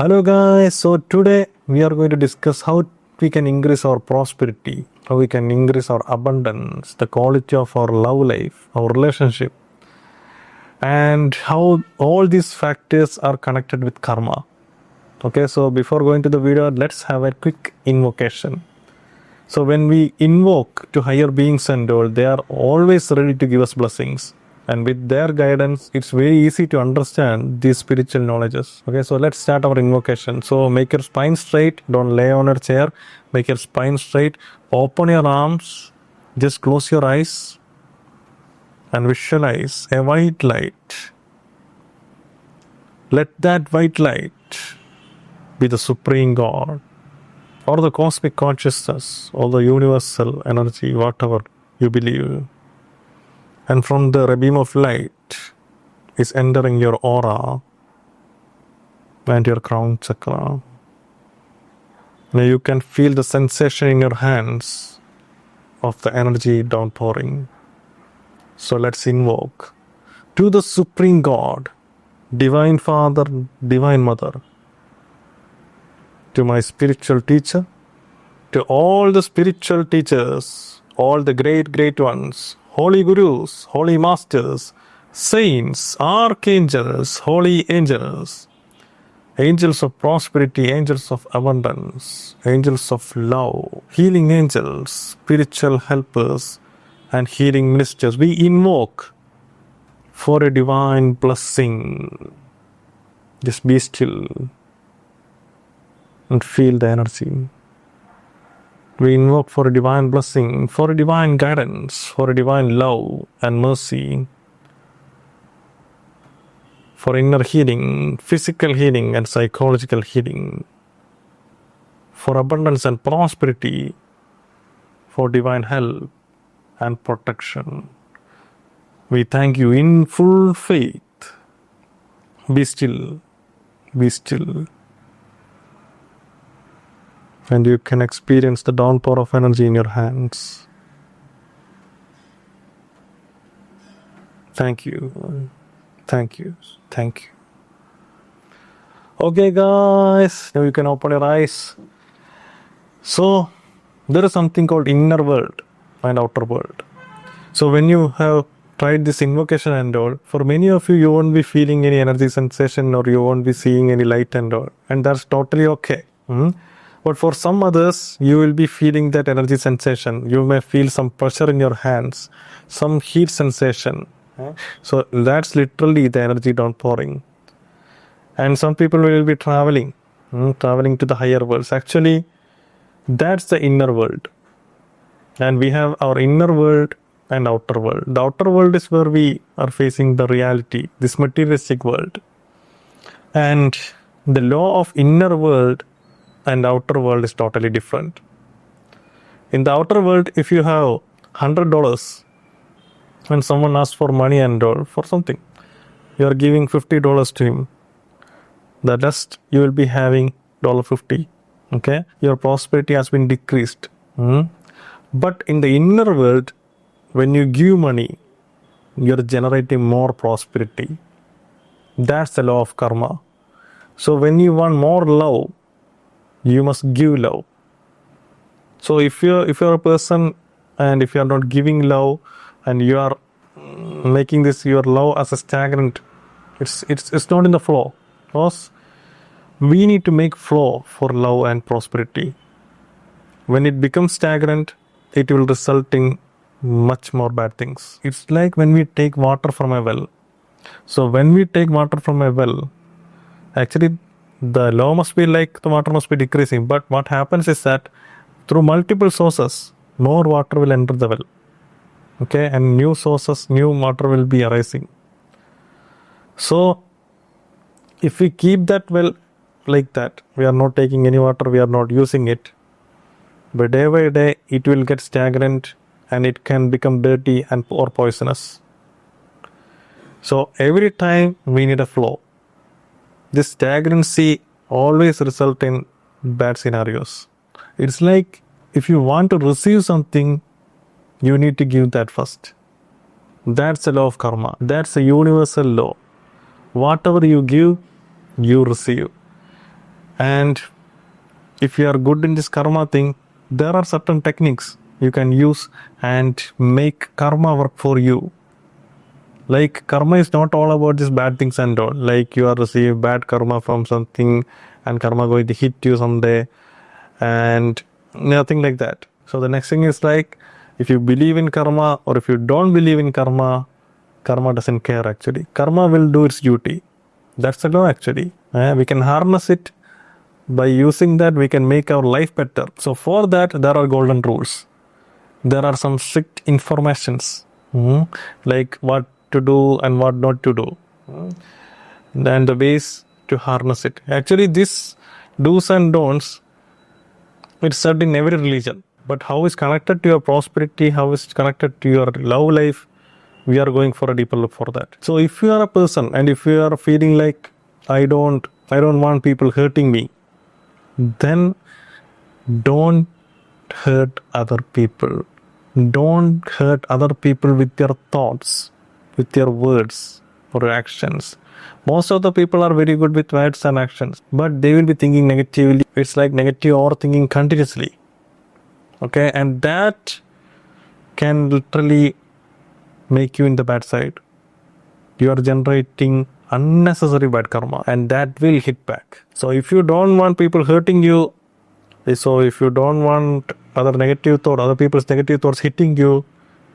Hello guys, so today we are going to discuss how we can increase our prosperity, how we can increase our abundance, the quality of our love life, our relationship, and how all these factors are connected with karma. Okay, so before going to the video, let's have a quick invocation. So when we invoke to higher beings and all, they are always ready to give us blessings. And with their guidance, it's very easy to understand these spiritual knowledges. Okay, so let's start our invocation. So make your spine straight. Don't lay on a chair. Make your spine straight. Open your arms. Just close your eyes and visualize a white light. Let that white light be the Supreme God or the cosmic consciousness or the universal energy, whatever you believe. And from the beam of light is entering your aura and your crown chakra. Now you can feel the sensation in your hands of the energy downpouring. So let's invoke to the Supreme God, Divine Father, Divine Mother, to my spiritual teacher, to all the spiritual teachers, all the great ones, holy gurus, holy masters, saints, archangels, holy angels, angels of prosperity, angels of abundance, angels of love, healing angels, spiritual helpers, and healing ministers. We invoke for a divine blessing. Just be still and feel the energy. We invoke for a divine blessing, for a divine guidance, for a divine love and mercy, for inner healing, physical healing and psychological healing, for abundance and prosperity, for divine help and protection. We thank you in full faith. Be still, be still. And you can experience the downpour of energy in your hands. Thank you. Thank you. Thank you. Okay, guys. Now you can open your eyes. So, there is something called inner world and outer world. So, when you have tried this invocation and all, for many of you, you won't be feeling any energy sensation or you won't be seeing any light and all. And that's totally okay. But for some others, you will be feeling that energy sensation. You may feel some pressure in your hands, some heat sensation. So that's literally the energy downpouring. And some people will be traveling to the higher worlds. Actually, that's the inner world. And we have our inner world and outer world. The outer world is where we are facing the reality, this materialistic world. And the law of inner world and outer world is totally different. In the outer world, if you have $100 and someone asks for money and all for something, you are giving $50 to him. The rest you will be having $50. Okay, your prosperity has been decreased. But in the inner world, when you give money, you are generating more prosperity. That's the law of karma. So when you want more love, you must give love. So if you're a person and if you are not giving love and you are making this your love as a stagnant, it's not in the flow. Because we need to make flow for love and prosperity. When it becomes stagnant, it will result in much more bad things. It's like when we take water from a well. So when we take water from a well, actually the law must be like the water must be decreasing. But what happens is that through multiple sources, more water will enter the well. Okay, and new sources, new water will be arising. So if we keep that well like that, we are not taking any water, we are not using it. But day by day, it will get stagnant and it can become dirty and or poisonous. So every time we need a flow. This stagnancy always results in bad scenarios. It's like if you want to receive something, you need to give that first. That's the law of karma. That's a universal law. Whatever you give, you receive. And if you are good in this karma thing, there are certain techniques you can use and make karma work for you. Like, karma is not all about these bad things and all. Like, you are receiving bad karma from something and karma going to hit you someday and nothing like that. So the next thing is like, if you believe in karma or if you don't believe in karma, karma doesn't care actually. Karma will do its duty. That's the law actually. We can harness it. By using that, we can make our life better. So for that, there are golden rules. There are some strict informations, like what to do and what not to do, and the ways to harness it. Actually, this do's and don'ts, it's said in every religion. But how is connected to your prosperity, how is connected to your love life, we are going for a deeper look for that. So if you are a person and if you are feeling like I don't want people hurting me, then don't hurt other people. Don't hurt other people with your thoughts, with your words or actions. Most of the people are very good with words and actions, but they will be thinking negatively. It's like negative overthinking continuously. Okay, and that can literally make you in the bad side. You are generating unnecessary bad karma, and that will hit back. So if you don't want people hurting you, so if you don't want other people's negative thoughts hitting you,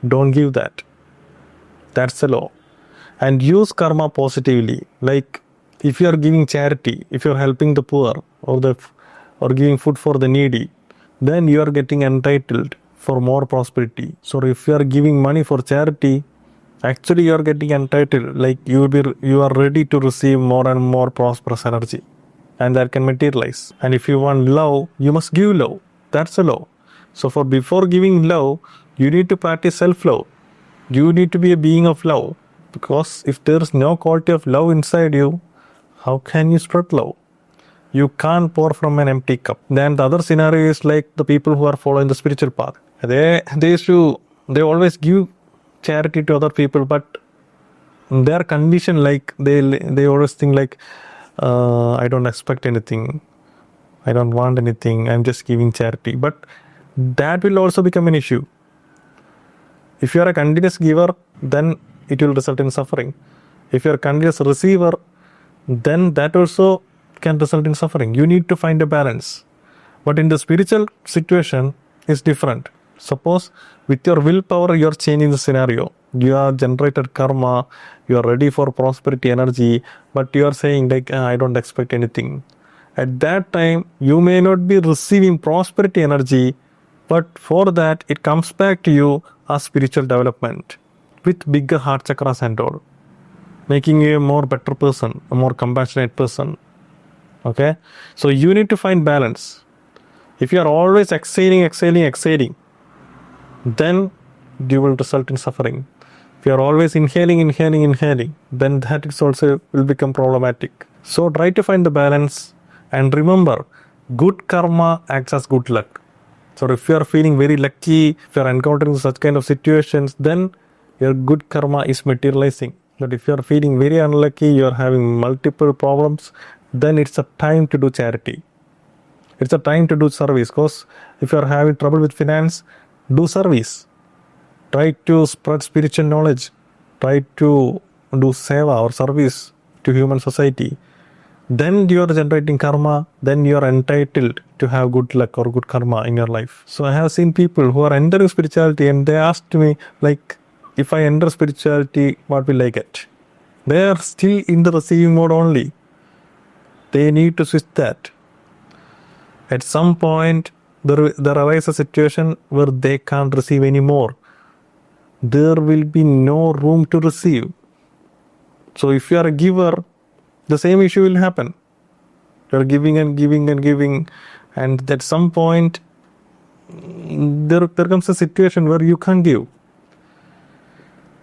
don't give that. That's the law. And use karma positively. Like, if you are giving charity, if you are helping the poor or giving food for the needy, then you are getting entitled for more prosperity. So if you are giving money for charity, actually you are getting entitled. Like, you are ready to receive more and more prosperous energy, and that can materialize. And if you want love, you must give love. That's the law. So before giving love, you need to practice self-love. You need to be a being of love, because if there is no quality of love inside you, how can you spread love? You can't pour from an empty cup. Then the other scenario is like the people who are following the spiritual path. They always give charity to other people, but their condition, like they always think like, I don't expect anything, I don't want anything, I'm just giving charity. But that will also become an issue. If you are a continuous giver, then it will result in suffering. If you are a continuous receiver, then that also can result in suffering. You need to find a balance. But in the spiritual situation, it's different. Suppose with your willpower, you are changing the scenario. You are generated karma, you are ready for prosperity energy, but you are saying like, I don't expect anything. At that time, you may not be receiving prosperity energy, but for that, it comes back to you as spiritual development with bigger heart chakras and all, making you a more better person, a more compassionate person. Okay, so you need to find balance. If you are always exhaling, then you will result in suffering. If you are always inhaling, then that is also will become problematic. So try to find the balance, and remember, good karma acts as good luck. So if you are feeling very lucky, if you are encountering such kind of situations, then your good karma is materializing. But if you are feeling very unlucky, you are having multiple problems, then it's a time to do charity. It's a time to do service. Because if you are having trouble with finance, do service. Try to spread spiritual knowledge. Try to do seva or service to human society. Then you are generating karma, then you are entitled to have good luck or good karma in your life. So I have seen people who are entering spirituality and they asked me, like, if I enter spirituality, what will I get? They are still in the receiving mode only. They need to switch that. At some point, there arises a situation where they can't receive anymore. There will be no room to receive. So if you are a giver, the same issue will happen. You are giving, and at some point, there comes a situation where you can't give.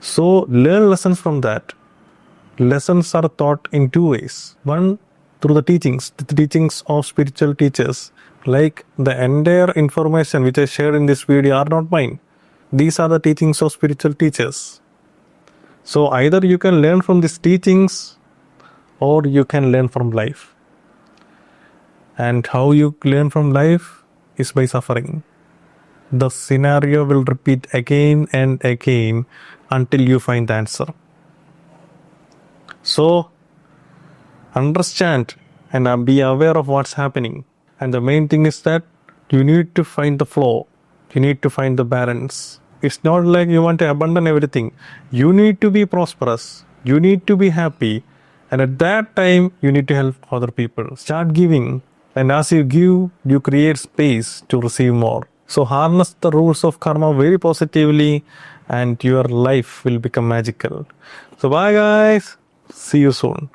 So learn lessons from that. Lessons are taught in two ways. One, through the teachings of spiritual teachers. Like, the entire information which I shared in this video are not mine. These are the teachings of spiritual teachers. So either you can learn from these teachings, or you can learn from life. And how you learn from life is by suffering. The scenario will repeat again and again until you find the answer. So, understand and be aware of what's happening. And the main thing is that you need to find the flow, you need to find the balance. It's not like you want to abandon everything. You need to be prosperous, you need to be happy, and at that time, you need to help other people. Start giving, and as you give, you create space to receive more. So, harness the rules of karma very positively, and your life will become magical. So, bye, guys. See you soon.